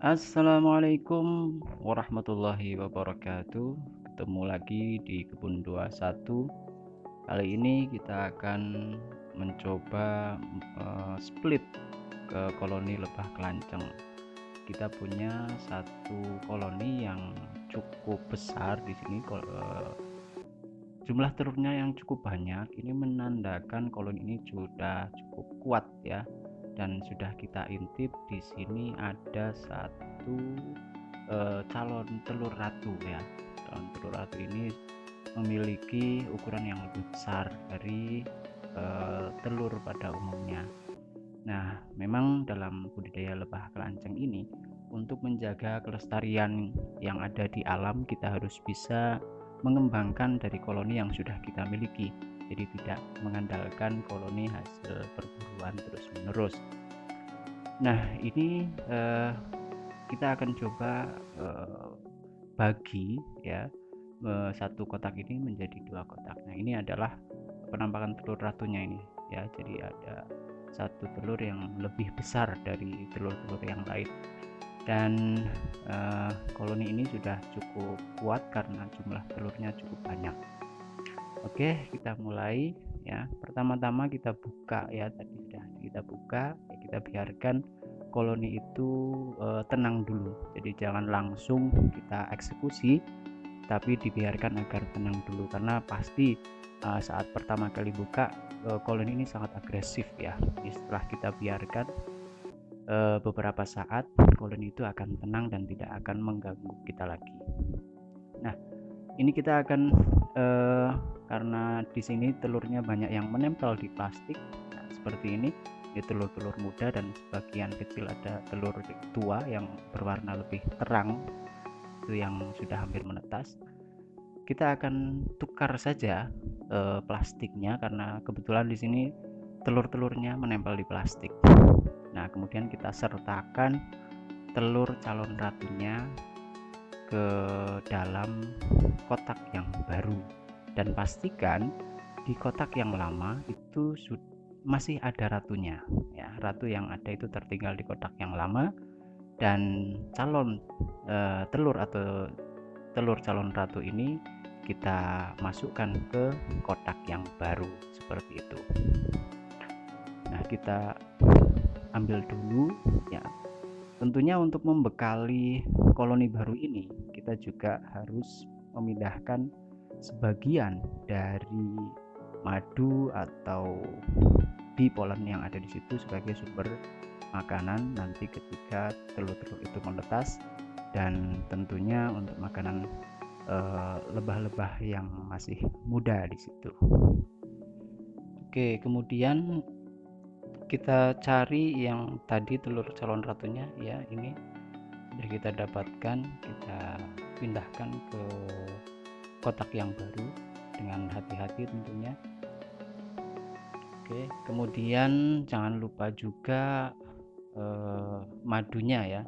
Assalamualaikum warahmatullahi wabarakatuh. Ketemu lagi di Kebun 21. Kali ini kita akan mencoba split ke koloni lebah kelanceng. Kita punya satu koloni yang cukup besar di sini. Jumlah telurnya yang cukup banyak. Ini menandakan koloni ini sudah cukup kuat ya. Dan sudah kita intip di sini ada satu calon telur ratu ya. Calon telur ratu ini memiliki ukuran yang lebih besar dari telur pada umumnya. Nah, memang dalam budidaya lebah kelanceng ini untuk menjaga kelestarian yang ada di alam, kita harus bisa mengembangkan dari koloni yang sudah kita miliki. Jadi tidak mengandalkan koloni hasil perburuan terus-menerus. Nah, ini kita akan coba bagi ya satu kotak ini menjadi dua kotak. Nah, ini adalah penampakan telur ratunya ini ya. Jadi ada satu telur yang lebih besar dari telur-telur yang lain, dan koloni ini sudah cukup kuat karena jumlah telurnya cukup banyak. Oke, kita mulai ya. Pertama-tama kita buka ya, tadi sudah kita buka ya, kita biarkan koloni itu tenang dulu. Jadi jangan langsung kita eksekusi, tapi dibiarkan agar tenang dulu, karena pasti saat pertama kali buka koloni ini sangat agresif ya. Jadi setelah kita biarkan beberapa saat, koloni itu akan tenang dan tidak akan mengganggu kita lagi. Nah, ini kita akan karena di sini telurnya banyak yang menempel di plastik, nah, seperti ini telur-telur muda dan sebagian kecil ada telur tua yang berwarna lebih terang, itu yang sudah hampir menetas. Kita akan tukar saja plastiknya karena kebetulan di sini telur-telurnya menempel di plastik. Nah, kemudian kita sertakan telur calon ratunya ke dalam kotak yang baru, dan pastikan di kotak yang lama itu masih ada ratunya ya. Ratu yang ada itu tertinggal di kotak yang lama, dan calon telur atau telur calon ratu ini kita masukkan ke kotak yang baru seperti itu. Nah, kita ambil dulu ya. Tentunya untuk membekali koloni baru ini, kita juga harus memindahkan sebagian dari madu atau bee pollen yang ada di situ sebagai sumber makanan nanti ketika telur-telur itu menetas, dan tentunya untuk makanan lebah-lebah yang masih muda di situ. Oke, kemudian kita cari yang tadi telur calon ratunya ya, ini sudah kita dapatkan, kita pindahkan ke kotak yang baru dengan hati-hati tentunya. Oke, kemudian jangan lupa juga madunya ya.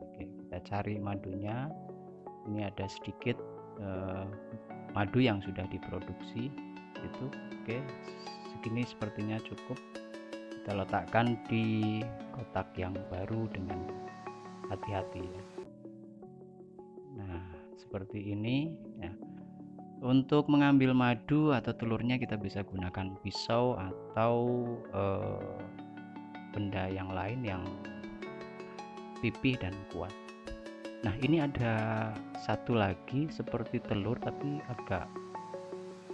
Oke, kita cari madunya. Ini ada sedikit madu yang sudah diproduksi itu. Oke, segini sepertinya cukup. Kita letakkan di kotak yang baru dengan hati-hati ya. Nah, seperti ini ya. Untuk mengambil madu atau telurnya kita bisa gunakan pisau atau benda yang lain yang pipih dan kuat. Nah, ini ada satu lagi seperti telur tapi agak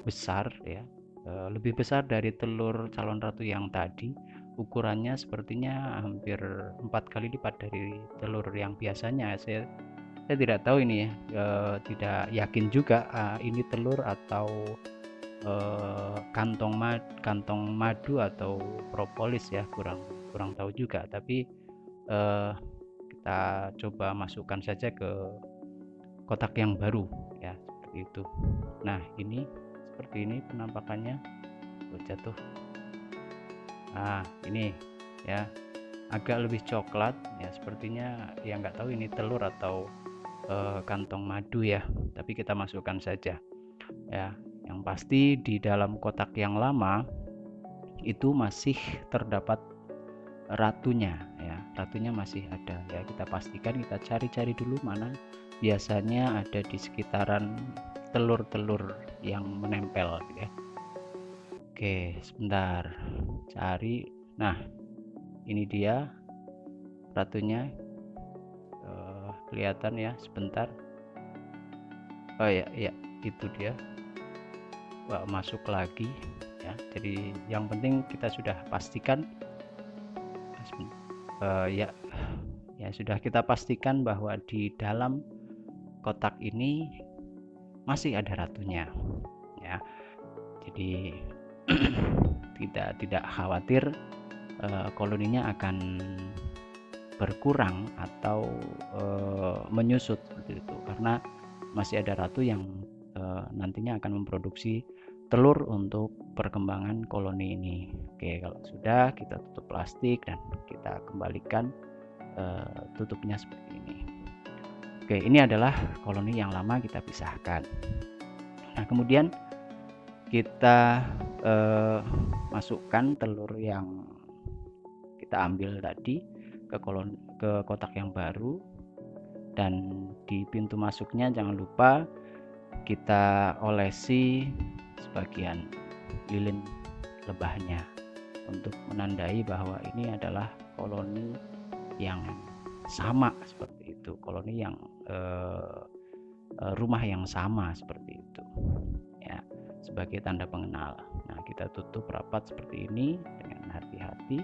besar ya, lebih besar dari telur calon ratu yang tadi. Ukurannya sepertinya hampir 4 kali lipat dari telur yang biasanya. Saya tidak tahu ini ya, tidak yakin juga ini telur atau kantong madu atau propolis ya, kurang tahu juga, tapi kita coba masukkan saja ke kotak yang baru ya, seperti itu. Nah, ini seperti ini penampakannya. Jatuh. Nah, ini ya agak lebih coklat ya, sepertinya ya nggak tahu ini telur atau kantong madu ya, tapi kita masukkan saja ya. Yang pasti di dalam kotak yang lama itu masih terdapat ratunya ya, ratunya masih ada ya. Kita pastikan, kita cari-cari dulu mana biasanya ada di sekitaran telur-telur yang menempel ya. Oke, sebentar cari. Nah, ini dia ratunya, kelihatan ya sebentar. Oh ya, itu dia. Wah, masuk lagi ya. Jadi yang penting kita sudah pastikan ya sudah kita pastikan bahwa di dalam kotak ini masih ada ratunya ya. Jadi tidak khawatir koloninya akan berkurang atau menyusut seperti itu, karena masih ada ratu yang nantinya akan memproduksi telur untuk perkembangan koloni ini. Oke, kalau sudah kita tutup plastik dan kita kembalikan tutupnya seperti ini. Oke, ini adalah koloni yang lama kita pisahkan. Nah, kemudian kita masukkan telur yang kita ambil tadi ke kotak yang baru, dan di pintu masuknya jangan lupa kita olesi sebagian lilin lebahnya untuk menandai bahwa ini adalah koloni yang sama seperti itu, koloni yang rumah yang sama seperti itu ya, sebagai tanda pengenal. Nah, kita tutup rapat seperti ini dengan hati-hati.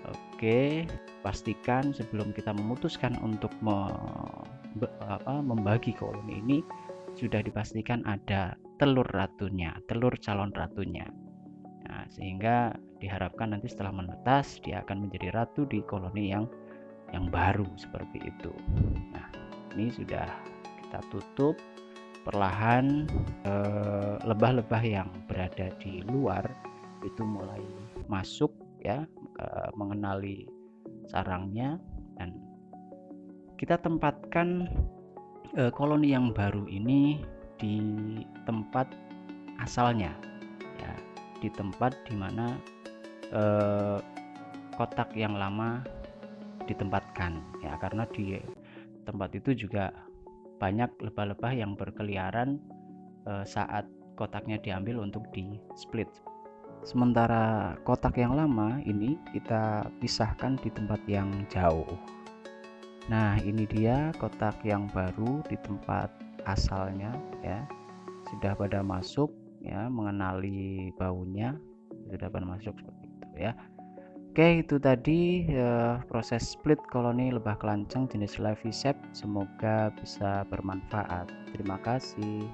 Oke, pastikan sebelum kita memutuskan untuk membagi koloni ini sudah dipastikan ada telur ratunya, telur calon ratunya. Nah, sehingga diharapkan nanti setelah menetas dia akan menjadi ratu di koloni yang baru seperti itu. Nah, ini sudah kita tutup perlahan. Lebah-lebah yang berada di luar itu mulai masuk ya, mengenali sarangnya, dan kita tempatkan koloni yang baru ini di tempat asalnya ya, di tempat dimana kotak yang lama ditempatkan ya, karena di tempat itu juga banyak lebah-lebah yang berkeliaran saat kotaknya diambil untuk di split. Sementara kotak yang lama ini kita pisahkan di tempat yang jauh. Nah, ini dia kotak yang baru di tempat asalnya ya, sudah pada masuk ya, mengenali baunya sudah pada masuk seperti itu ya. Oke, itu tadi proses split koloni lebah kelanceng jenis Levisep. Semoga bisa bermanfaat. Terima kasih.